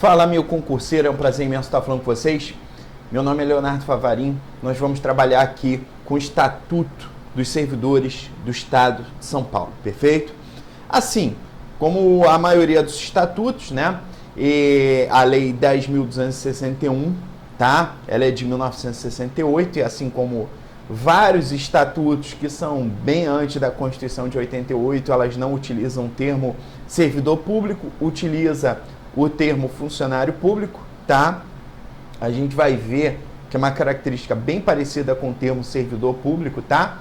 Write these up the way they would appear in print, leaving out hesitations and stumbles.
Fala, meu concurseiro, é um prazer imenso estar falando com vocês. Meu nome é Leonardo Favarin. Nós vamos trabalhar aqui com o Estatuto dos Servidores do Estado de São Paulo, perfeito? Assim, como a maioria dos estatutos, né? E a Lei 10.261, tá? Ela é de 1968 e assim como vários estatutos que são bem antes da Constituição de 88, elas não utilizam o termo servidor público, utiliza o termo funcionário público, tá? A gente vai ver que é uma característica bem parecida com o termo servidor público, tá?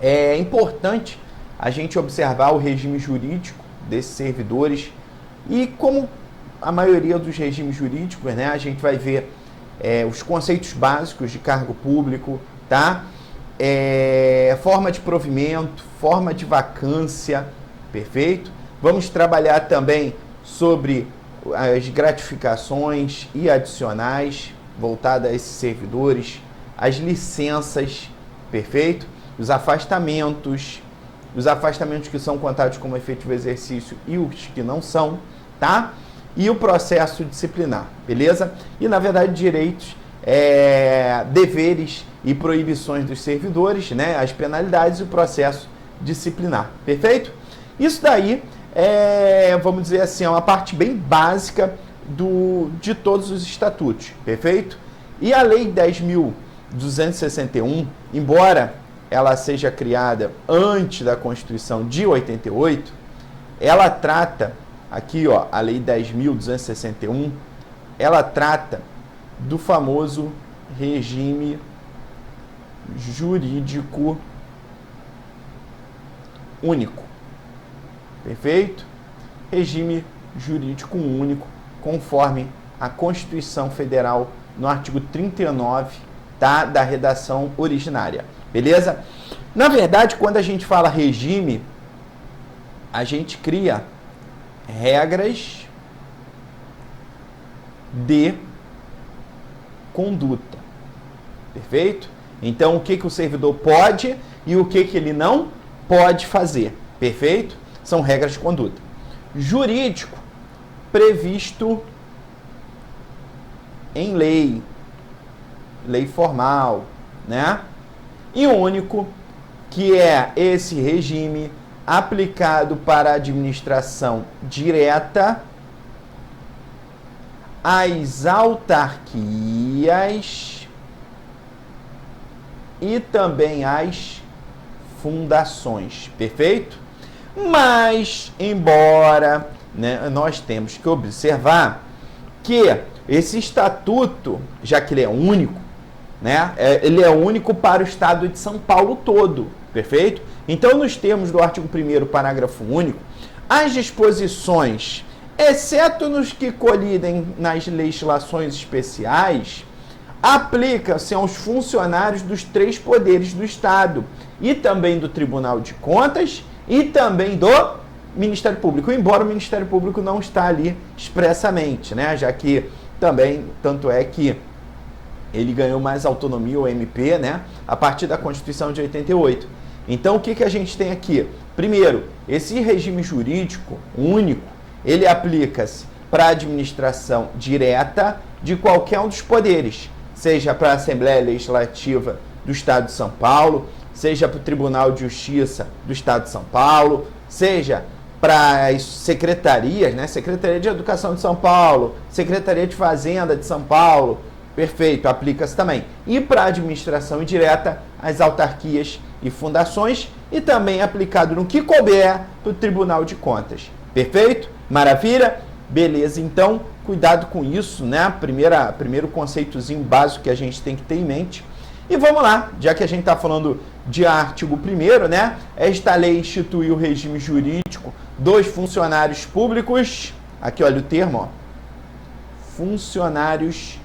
É importante a gente observar o regime jurídico desses servidores e como a maioria dos regimes jurídicos, né? A gente vai ver os conceitos básicos de cargo público, tá? Forma de provimento, forma de vacância, perfeito? Vamos trabalhar também sobre as gratificações e adicionais voltadas a esses servidores, as licenças, perfeito? Os afastamentos que são contados como efetivo exercício e os que não são, tá? E o processo disciplinar, beleza? E, na verdade, direitos, deveres e proibições dos servidores, né? As penalidades e o processo disciplinar, perfeito? Isso daí vamos dizer assim, é uma parte bem básica de todos os estatutos, perfeito? E a Lei 10.261, embora ela seja criada antes da Constituição de 88, ela trata, aqui ó, a Lei 10.261, ela trata do famoso regime jurídico único. Perfeito? Regime jurídico único, conforme a Constituição Federal, no artigo 39, tá? Da redação originária. Beleza? Na verdade, quando a gente fala regime, a gente cria regras de conduta. Perfeito? Então, o que o servidor pode e o que ele não pode fazer. Perfeito? São regras de conduta. Jurídico, previsto em lei formal, né? E único, que é esse regime aplicado para a administração direta, às autarquias e também às fundações, perfeito? Mas, embora, né, nós temos que observar que esse estatuto, já que ele é único, né, ele é único para o estado de São Paulo todo, perfeito? Então, nos termos do artigo 1º, parágrafo único, as disposições, exceto nos que colidem nas legislações especiais, aplica-se aos funcionários dos 3 poderes do Estado e também do Tribunal de Contas e também do Ministério Público, embora o Ministério Público não está ali expressamente, né? Já que também, tanto é que ele ganhou mais autonomia, o MP, né? A partir da Constituição de 88. Então, o que a gente tem aqui? Primeiro, esse regime jurídico único, ele aplica-se para a administração direta de qualquer um dos poderes, seja para a Assembleia Legislativa do Estado de São Paulo, seja para o Tribunal de Justiça do Estado de São Paulo, seja para as secretarias, né? Secretaria de Educação de São Paulo, Secretaria de Fazenda de São Paulo, perfeito, aplica-se também. E para a administração indireta, as autarquias e fundações, e também aplicado no que couber do Tribunal de Contas. Perfeito? Maravilha? Beleza, então, cuidado com isso, né? Primeiro conceitozinho básico que a gente tem que ter em mente. E vamos lá, já que a gente está falando de artigo 1º, né? Esta lei instituiu o regime jurídico dos funcionários públicos. Aqui, olha o termo, ó. Funcionários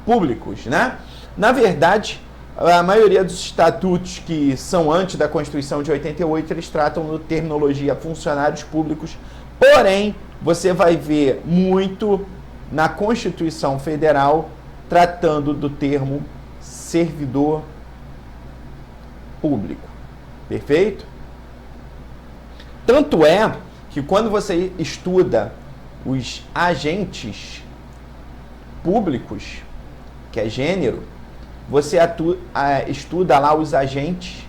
públicos, né? Na verdade, a maioria dos estatutos que são antes da Constituição de 88, eles tratam da terminologia funcionários públicos, porém, você vai ver muito na Constituição Federal tratando do termo servidor público. Perfeito? Tanto é que quando você estuda os agentes públicos, que é gênero, você estuda lá os agentes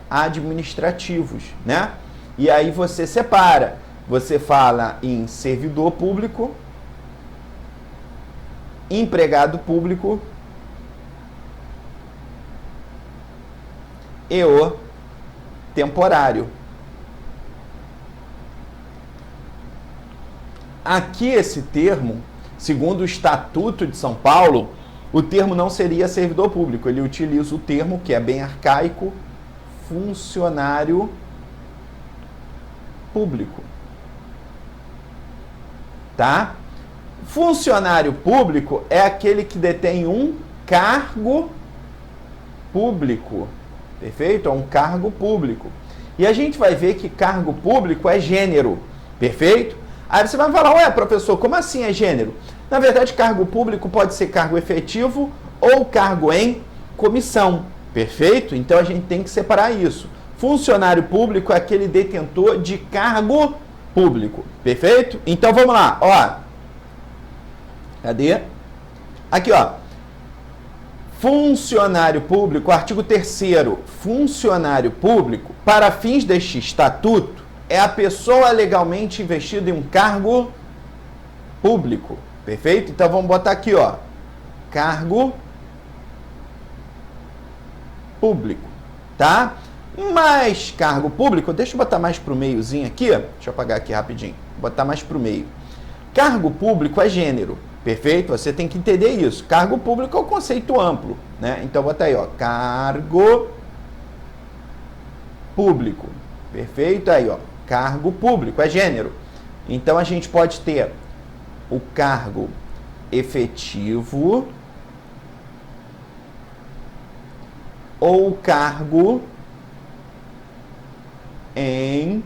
administrativos, né? E aí você separa. Você fala em servidor público, empregado público e o temporário. Aqui esse termo, segundo o Estatuto de São Paulo, o termo não seria servidor público. Ele utiliza o termo, que é bem arcaico, funcionário público. Tá? Funcionário público é aquele que detém um cargo público. Perfeito? É um cargo público. E a gente vai ver que cargo público é gênero. Perfeito? Aí você vai falar, ué, professor, como assim é gênero? Na verdade, cargo público pode ser cargo efetivo ou cargo em comissão. Perfeito? Então a gente tem que separar isso. Funcionário público é aquele detentor de cargo público. Perfeito? Então vamos lá, ó. Cadê? Aqui, ó. Funcionário público, artigo 3º. Funcionário público, para fins deste estatuto, é a pessoa legalmente investida em um cargo público. Perfeito? Então vamos botar aqui, ó. Cargo público, tá? Mas cargo público, deixa eu botar mais pro meiozinho aqui, deixa eu apagar aqui rapidinho, botar mais pro meio. Cargo público é gênero, perfeito? Você tem que entender isso. Cargo público é um conceito amplo, né? Então bota aí, ó, cargo público, perfeito? Aí, ó, cargo público é gênero. Então a gente pode ter o cargo efetivo ou o cargo em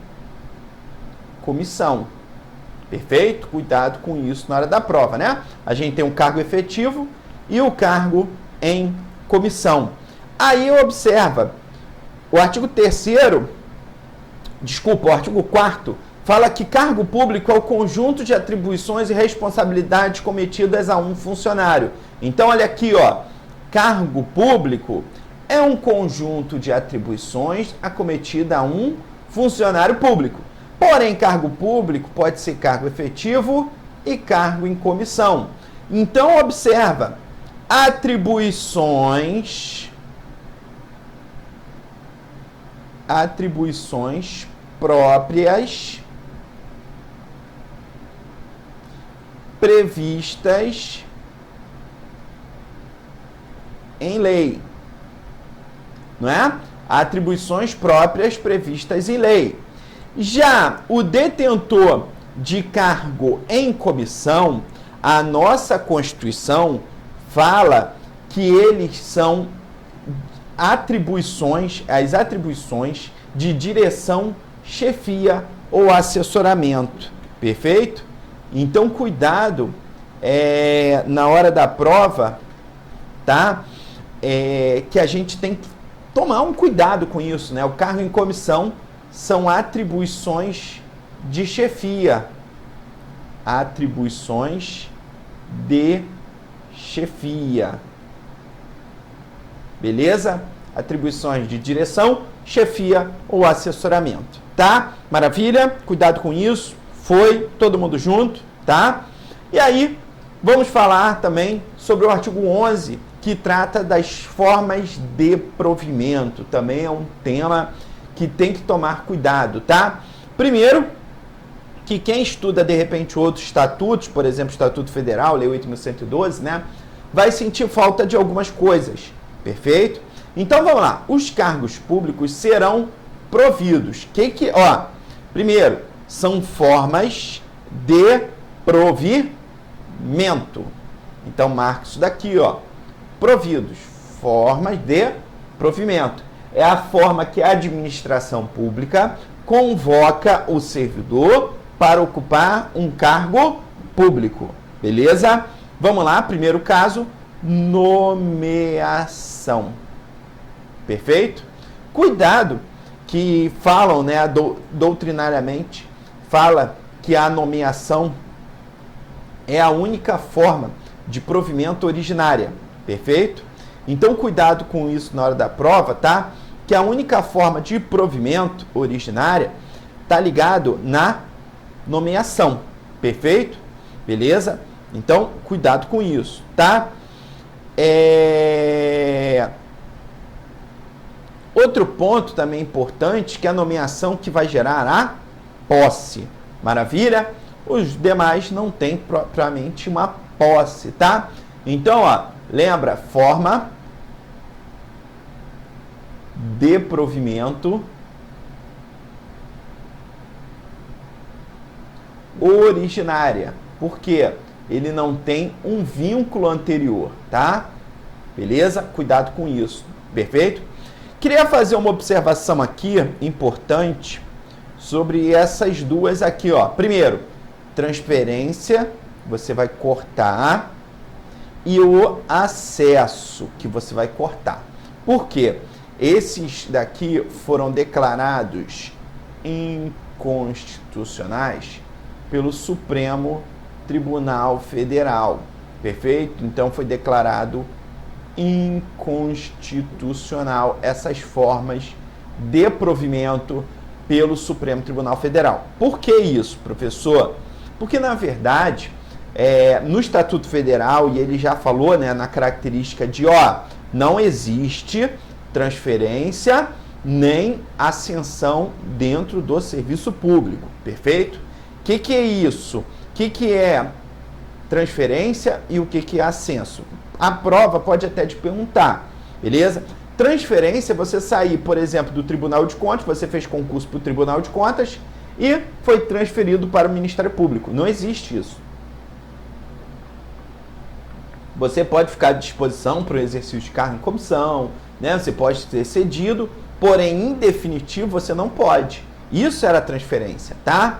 comissão. Perfeito? Cuidado com isso na hora da prova, né? A gente tem um cargo efetivo e o cargo em comissão. Aí observa, o artigo 3º, desculpa, o artigo 4º, fala que cargo público é o conjunto de atribuições e responsabilidades cometidas a um funcionário. Então, olha aqui, ó, cargo público é um conjunto de atribuições acometidas a um funcionário público. Porém, cargo público pode ser cargo efetivo e cargo em comissão. Então, observa, atribuições próprias previstas em lei. Não é? Atribuições próprias previstas em lei. Já o detentor de cargo em comissão, a nossa Constituição fala que eles são atribuições, as atribuições de direção, chefia ou assessoramento. Perfeito? Então, cuidado na hora da prova, tá? Que a gente tem que tomar um cuidado com isso, né? O cargo em comissão são atribuições de chefia. Atribuições de chefia. Beleza? Atribuições de direção, chefia ou assessoramento. Tá? Maravilha? Cuidado com isso. Foi todo mundo junto, tá? E aí, vamos falar também sobre o artigo 11, que trata das formas de provimento. Também é um tema que tem que tomar cuidado, tá? Primeiro, que quem estuda, de repente, outros estatutos, por exemplo, Estatuto Federal, Lei 8.112, né? Vai sentir falta de algumas coisas, perfeito? Então, vamos lá. Os cargos públicos serão providos. Primeiro, são formas de provimento. Então, marca isso daqui, ó. Providos. Formas de provimento. É a forma que a administração pública convoca o servidor para ocupar um cargo público. Beleza? Vamos lá, primeiro caso, nomeação. Perfeito? Cuidado que falam, né, doutrinariamente, fala que a nomeação é a única forma de provimento originária, perfeito? Então, cuidado com isso na hora da prova, tá? Que a única forma de provimento originária tá ligado na nomeação, perfeito? Beleza? Então, cuidado com isso, tá? Outro ponto também importante, que é a nomeação que vai gerar a posse. Maravilha? Os demais não têm propriamente uma posse, tá? Então, ó, lembra, forma de provimento originária. Por quê? Ele não tem um vínculo anterior, tá? Beleza? Cuidado com isso. Perfeito? Queria fazer uma observação aqui importante sobre essas duas aqui, ó. Primeiro, transferência, você vai cortar, e o acesso, que você vai cortar. Por quê? Esses daqui foram declarados inconstitucionais pelo Supremo Tribunal Federal, perfeito? Então foi declarado inconstitucional essas formas de provimento pelo Supremo Tribunal Federal. Por que isso, professor? Porque, na verdade, no Estatuto Federal, e ele já falou, né, na característica de, não existe transferência nem ascensão dentro do serviço público, perfeito? O que é isso? O que é transferência e o que é ascenso? A prova pode até te perguntar, beleza? Transferência, você sair, por exemplo, do Tribunal de Contas, você fez concurso para o Tribunal de Contas e foi transferido para o Ministério Público. Não existe isso. Você pode ficar à disposição para o exercício de cargo em comissão, né? Você pode ser cedido, porém, em definitivo, você não pode. Isso era a transferência, tá?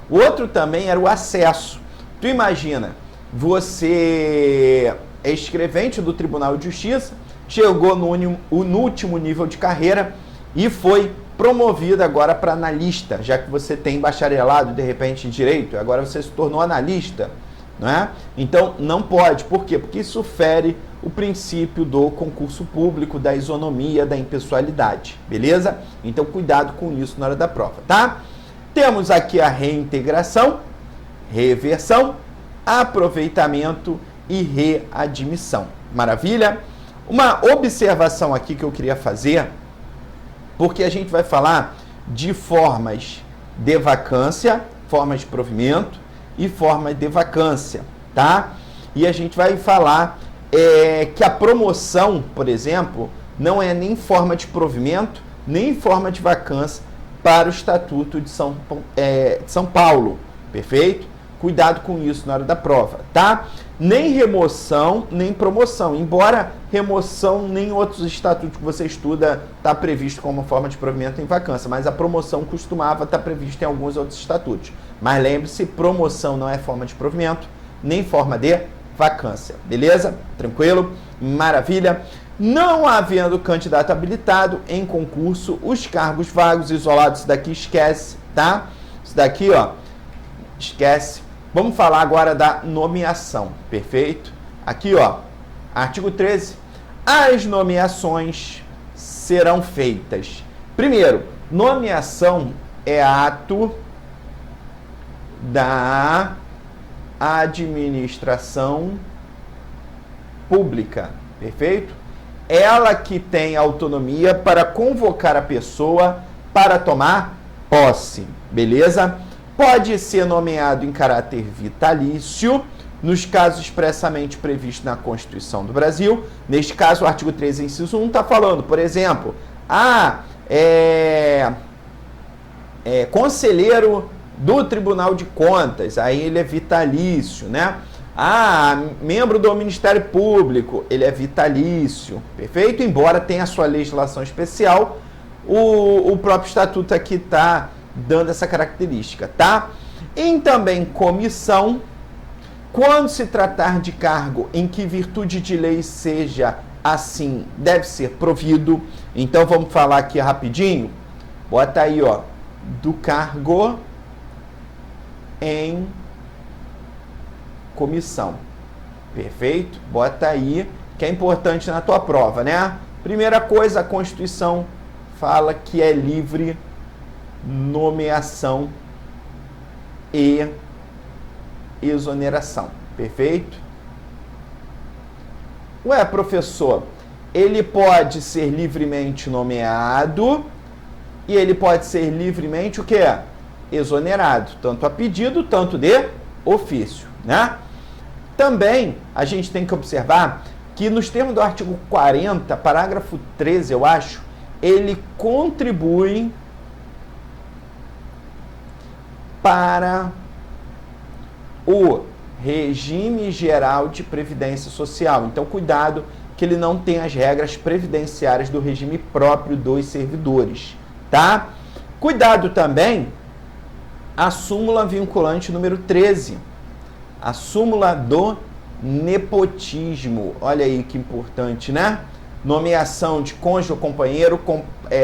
O outro também era o acesso. Tu imagina, você é escrevente do Tribunal de Justiça, chegou no último nível de carreira e foi promovido agora para analista, já que você tem bacharelado, de repente, em Direito, agora você se tornou analista, não é? Então, não pode. Por quê? Porque isso fere o princípio do concurso público, da isonomia, da impessoalidade, beleza? Então, cuidado com isso na hora da prova, tá? Temos aqui a reintegração, reversão, aproveitamento e readmissão. Maravilha? Uma observação aqui que eu queria fazer, porque a gente vai falar de formas de vacância, formas de provimento e formas de vacância, tá? E a gente vai falar que a promoção, por exemplo, não é nem forma de provimento, nem forma de vacância para o Estatuto de São Paulo, perfeito? Cuidado com isso na hora da prova, tá? Nem remoção, nem promoção. Embora remoção, nem outros estatutos que você estuda está previsto como forma de provimento em vacância, mas a promoção costumava estar prevista em alguns outros estatutos. Mas lembre-se, promoção não é forma de provimento, nem forma de vacância. Beleza? Tranquilo? Maravilha? Não havendo candidato habilitado em concurso, os cargos vagos isolados, isso daqui esquece, tá? Isso daqui, esquece. Vamos falar agora da nomeação, perfeito? Aqui, artigo 13. As nomeações serão feitas. Primeiro, nomeação é ato da administração pública, perfeito? Ela que tem autonomia para convocar a pessoa para tomar posse, beleza? Pode ser nomeado em caráter vitalício, nos casos expressamente previstos na Constituição do Brasil. Neste caso, o artigo 13, inciso 1, está falando, por exemplo, conselheiro do Tribunal de Contas, aí ele é vitalício, né? Membro do Ministério Público, ele é vitalício, perfeito? Embora tenha a sua legislação especial, o próprio Estatuto aqui está dando essa característica, tá? E também comissão, quando se tratar de cargo em que virtude de lei seja assim, deve ser provido. Então vamos falar aqui rapidinho. Bota aí, do cargo em comissão. Perfeito? Bota aí, que é importante na tua prova, né? Primeira coisa, a Constituição fala que é livre nomeação e exoneração. Perfeito? Ué, professor, ele pode ser livremente nomeado e ele pode ser livremente o quê? Exonerado, tanto a pedido, tanto de ofício, né? Também a gente tem que observar que nos termos do artigo 40, parágrafo 13, eu acho, ele contribui para o regime geral de previdência social. Então, cuidado que ele não tem as regras previdenciárias do regime próprio dos servidores, tá? Cuidado também a súmula vinculante número 13, a súmula do nepotismo. Olha aí que importante, né? Nomeação de cônjuge ou companheiro,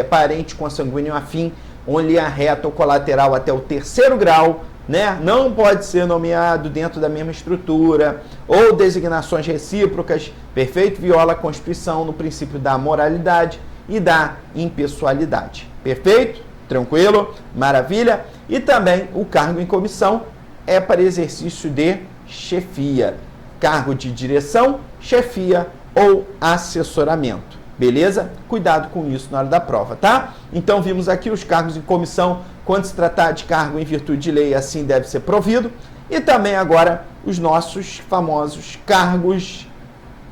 parente consanguíneo afim, onde linha reta ou colateral até o 3º grau, né? Não pode ser nomeado dentro da mesma estrutura, ou designações recíprocas, perfeito? Viola a Constituição no princípio da moralidade e da impessoalidade. Perfeito? Tranquilo? Maravilha? E também o cargo em comissão é para exercício de chefia. Cargo de direção, chefia ou assessoramento. Beleza? Cuidado com isso na hora da prova, tá? Então vimos aqui os cargos em comissão, quando se tratar de cargo em virtude de lei, assim deve ser provido. E também agora os nossos famosos cargos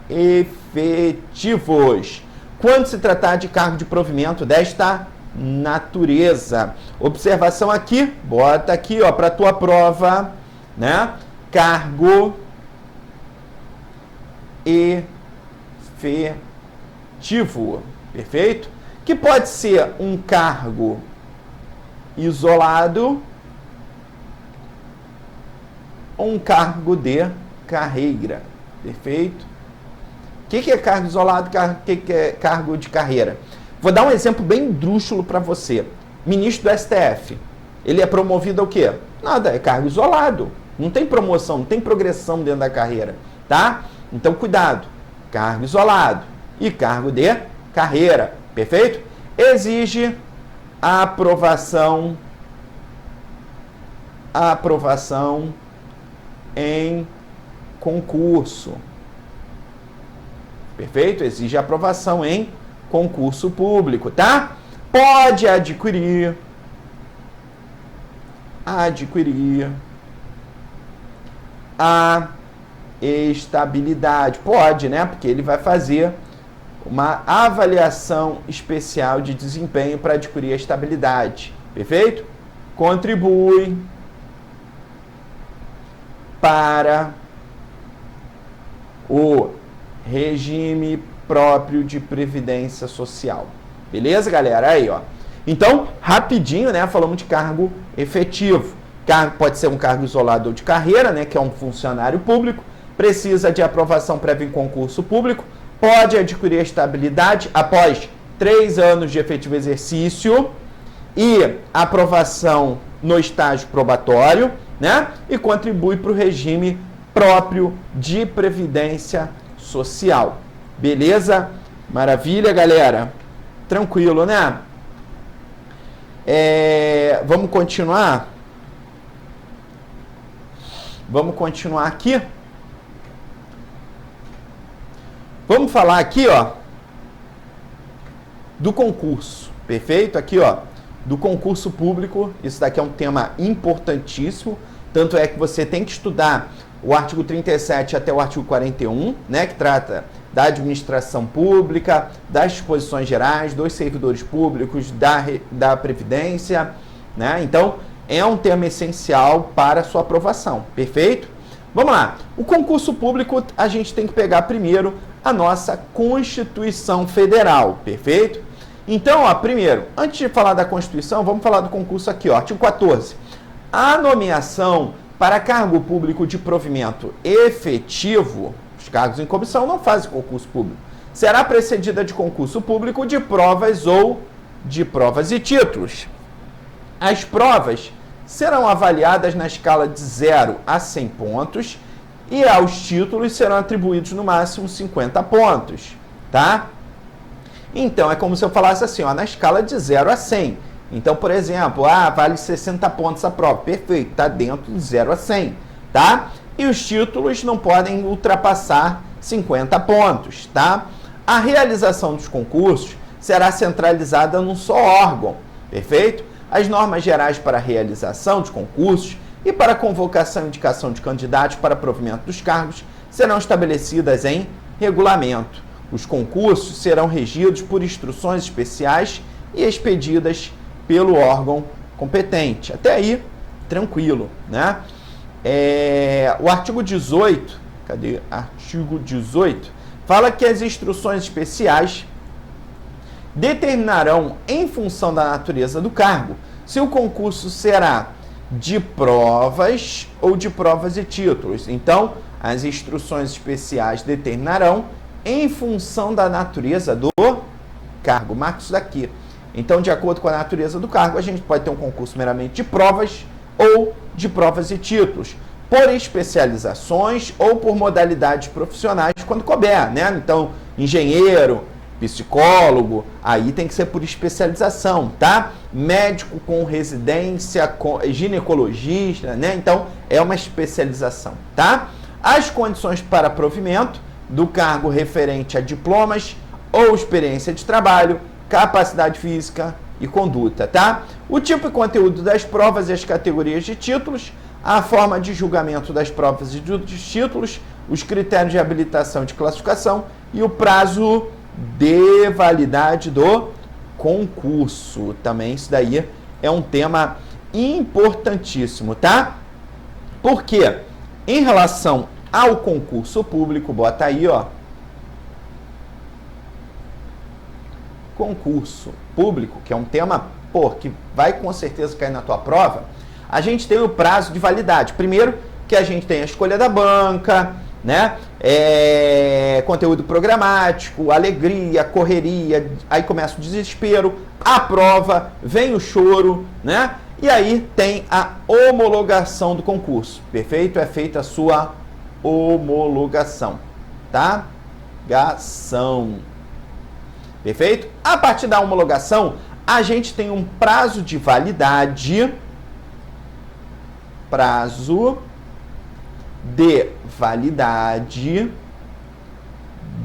efetivos. Quando se tratar de cargo de provimento desta natureza. Observação aqui, bota aqui, ó, para tua prova, né? Cargo efetivo, perfeito? Que pode ser um cargo isolado ou um cargo de carreira, perfeito? O que é cargo isolado, o que é cargo de carreira? Vou dar um exemplo bem drúxulo para você. Ministro do STF, ele é promovido ao quê? Nada, é cargo isolado. Não tem promoção, não tem progressão dentro da carreira, tá? Então, cuidado. Cargo isolado e cargo de carreira, perfeito? Exige aprovação em concurso. Perfeito? Exige aprovação em concurso público, tá? Pode adquirir a estabilidade. Pode, né? Porque ele vai fazer uma avaliação especial de desempenho para adquirir a estabilidade. Perfeito? Contribui para o regime próprio de previdência social. Beleza, galera? Aí, ó. Então, rapidinho, né? Falamos de cargo efetivo. Cargo pode ser um cargo isolado ou de carreira, né? Que é um funcionário público. Precisa de aprovação prévia em concurso público. Pode adquirir estabilidade após 3 anos de efetivo exercício e aprovação no estágio probatório, né? E contribui para o regime próprio de previdência social. Beleza? Maravilha, galera? Tranquilo, né? Vamos continuar? Vamos continuar aqui? Vamos falar aqui, ó, do concurso, perfeito? Aqui, ó, do concurso público. Isso daqui é um tema importantíssimo, tanto é que você tem que estudar o artigo 37 até o artigo 41, né, que trata da administração pública, das disposições gerais, dos servidores públicos, da Previdência, né? Então, é um tema essencial para a sua aprovação, perfeito? Vamos lá. O concurso público, a gente tem que pegar primeiro a nossa Constituição Federal, perfeito? Então, ó, primeiro, antes de falar da Constituição, vamos falar do concurso aqui, ó, artigo 14. A nomeação para cargo público de provimento efetivo, os cargos em comissão não fazem concurso público, será precedida de concurso público de provas ou de provas e títulos. As provas serão avaliadas na escala de 0 a 100 pontos e aos títulos serão atribuídos no máximo 50 pontos, tá? Então, é como se eu falasse assim, ó, na escala de 0 a 100. Então, por exemplo, vale 60 pontos a prova. Perfeito, está dentro de 0 a 100, tá? E os títulos não podem ultrapassar 50 pontos, tá? A realização dos concursos será centralizada num só órgão, perfeito? As normas gerais para a realização dos concursos e para a convocação e indicação de candidatos para provimento dos cargos serão estabelecidas em regulamento. Os concursos serão regidos por instruções especiais e expedidas pelo órgão competente. Até aí, tranquilo, né? O artigo 18, cadê? Artigo 18, fala que as instruções especiais determinarão, em função da natureza do cargo, se o concurso será de provas ou de provas e títulos. Então, as instruções especiais determinarão, em função da natureza do cargo. Marca isso daqui. Então, de acordo com a natureza do cargo, a gente pode ter um concurso meramente de provas ou de provas e títulos, por especializações ou por modalidades profissionais, quando couber, né? Então, engenheiro, psicólogo, aí tem que ser por especialização, tá? Médico com residência, ginecologista, né? Então, é uma especialização, tá? As condições para provimento do cargo referente a diplomas ou experiência de trabalho, capacidade física e conduta, tá? O tipo e conteúdo das provas e as categorias de títulos, a forma de julgamento das provas e dos títulos, os critérios de habilitação e de classificação e o prazo de validade do concurso. Também isso daí é um tema importantíssimo, tá? Porque em relação ao concurso público, bota aí, ó, concurso público, que é um tema, que vai com certeza cair na tua prova, a gente tem o prazo de validade. Primeiro, que a gente tem a escolha da banca, né? Conteúdo programático, alegria, correria, aí começa o desespero, a prova, vem o choro, né? E aí tem a homologação do concurso, perfeito? É feita a sua homologação, tá? Perfeito? A partir da homologação, a gente tem um prazo de validade,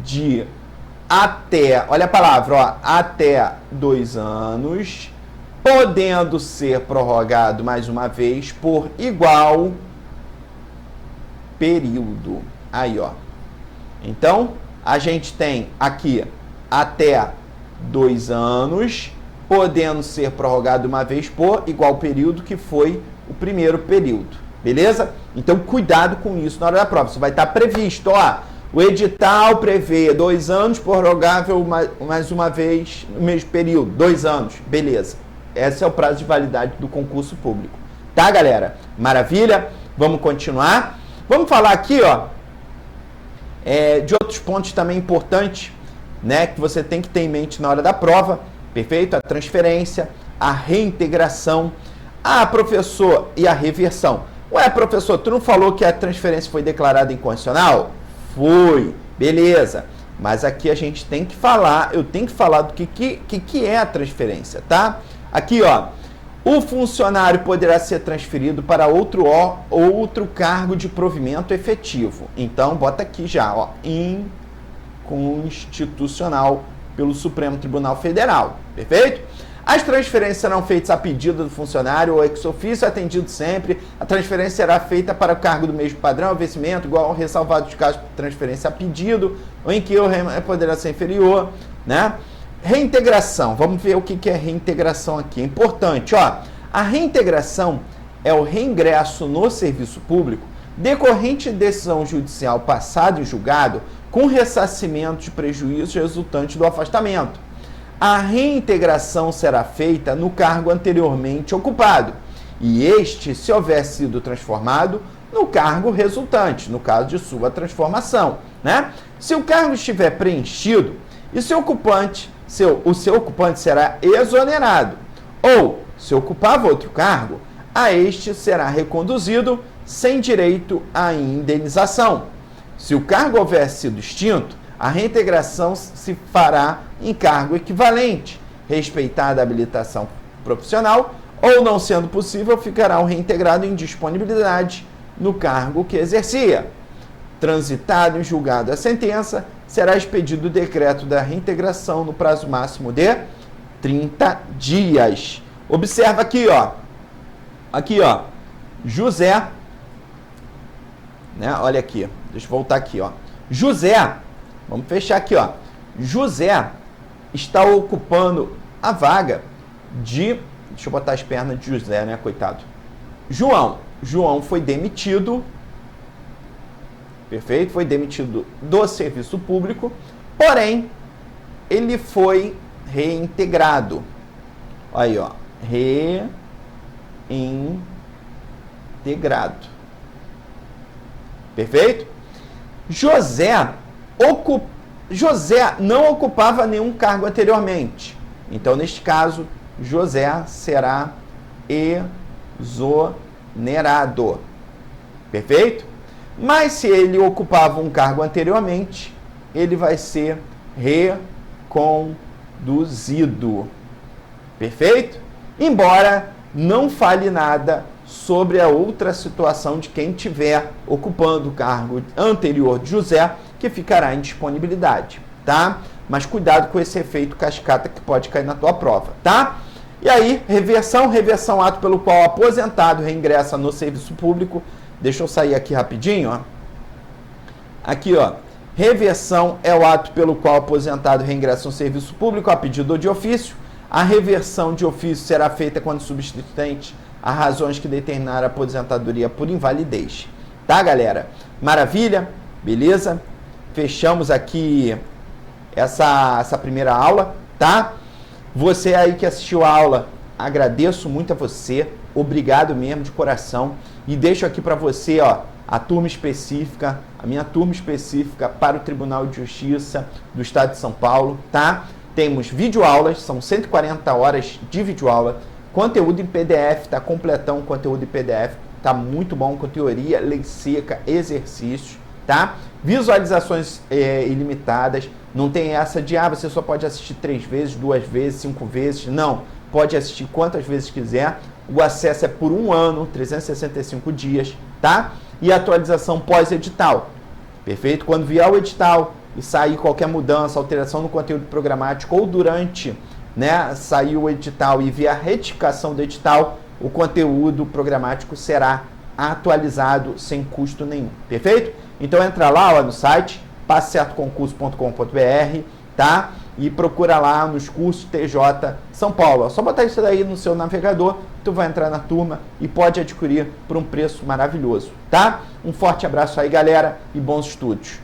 de até, olha a palavra, ó, até 2 anos, podendo ser prorrogado mais uma vez por igual período. Aí, ó. Então, a gente tem aqui até 2 anos, podendo ser prorrogado uma vez por igual período, que foi o primeiro período. Beleza? Então, cuidado com isso na hora da prova. Isso vai estar previsto, ó. O edital prevê 2 anos, prorrogável mais uma vez no mesmo período. 2 anos. Beleza. Esse é o prazo de validade do concurso público. Tá, galera? Maravilha? Vamos continuar. Vamos falar aqui, ó, de outros pontos também importantes, né, que você tem que ter em mente na hora da prova. Perfeito? A transferência, a reintegração, professor, e a reversão. Ué, professor, tu não falou que a transferência foi declarada inconstitucional? Foi. Beleza. Mas aqui a gente tem que falar, eu tenho que falar do que é a transferência, tá? Aqui, ó, o funcionário poderá ser transferido para outro cargo de provimento efetivo. Então, bota aqui já, ó, inconstitucional pelo Supremo Tribunal Federal. Perfeito? As transferências serão feitas a pedido do funcionário ou ex officio, atendido sempre. A transferência será feita para o cargo do mesmo padrão, vencimento, igual ao ressalvado dos casos de transferência a pedido, ou em que o poderá ser inferior, né? Reintegração. Vamos ver o que é reintegração aqui. É importante, ó. A reintegração é o reingresso no serviço público decorrente de decisão judicial passada e julgado com ressarcimento de prejuízos resultantes do afastamento. A reintegração será feita no cargo anteriormente ocupado e este, se houver sido transformado, no cargo resultante, no caso de sua transformação, né? Se o cargo estiver preenchido e o seu ocupante será exonerado, ou, se ocupava outro cargo, a este será reconduzido sem direito à indenização. Se o cargo houver sido extinto, a reintegração se fará em cargo equivalente, respeitada a habilitação profissional, ou não sendo possível, ficará o reintegrado em disponibilidade no cargo que exercia. Transitado em julgado a sentença, será expedido o decreto da reintegração no prazo máximo de 30 dias. Observa aqui, ó. Aqui, ó. José, né? Olha aqui. Deixa eu voltar aqui, ó. José, vamos fechar aqui, ó. José está ocupando a vaga de... Deixa eu botar as pernas de José, né? Coitado. João. João foi demitido. Perfeito? Foi demitido do serviço público. Porém, ele foi reintegrado. Aí, ó. Reintegrado. Perfeito? José não ocupava nenhum cargo anteriormente. Então, neste caso, José será exonerado. Perfeito? Mas se ele ocupava um cargo anteriormente, ele vai ser reconduzido. Perfeito? Embora não fale nada sobre a outra situação de quem estiver ocupando o cargo anterior de José, que ficará em disponibilidade, tá? Mas cuidado com esse efeito cascata que pode cair na tua prova, tá? E aí, reversão, ato pelo qual o aposentado reingressa no serviço público. Deixa eu sair aqui rapidinho, ó. Aqui, ó. Reversão é o ato pelo qual o aposentado reingressa no serviço público a pedido de ofício. A reversão de ofício será feita quando subsistente a razões que determinar a aposentadoria por invalidez. Tá, galera? Maravilha? Beleza? Fechamos aqui essa primeira aula, tá? Você aí que assistiu a aula, agradeço muito a você. Obrigado mesmo, de coração. E deixo aqui para você, ó, a minha turma específica para o Tribunal de Justiça do Estado de São Paulo, tá? Temos videoaulas, são 140 horas de videoaula, conteúdo em PDF, tá completão o conteúdo em PDF, tá muito bom, com teoria, lei seca, exercícios, tá? Visualizações ilimitadas, não tem essa de, você só pode assistir 3 vezes, 2 vezes, 5 vezes, não, pode assistir quantas vezes quiser, o acesso é por 1 ano, 365 dias, tá? E atualização pós-edital, perfeito? Quando vier o edital e sair qualquer mudança, alteração no conteúdo programático ou durante, né, sair o edital e vier a retificação do edital, o conteúdo programático será atualizado sem custo nenhum, perfeito? Então entra lá, ó, no site passecertoconcurso.com.br, tá? E procura lá nos cursos TJ São Paulo. É só botar isso daí no seu navegador, tu vai entrar na turma e pode adquirir por um preço maravilhoso, tá? Um forte abraço aí, galera, e bons estudos.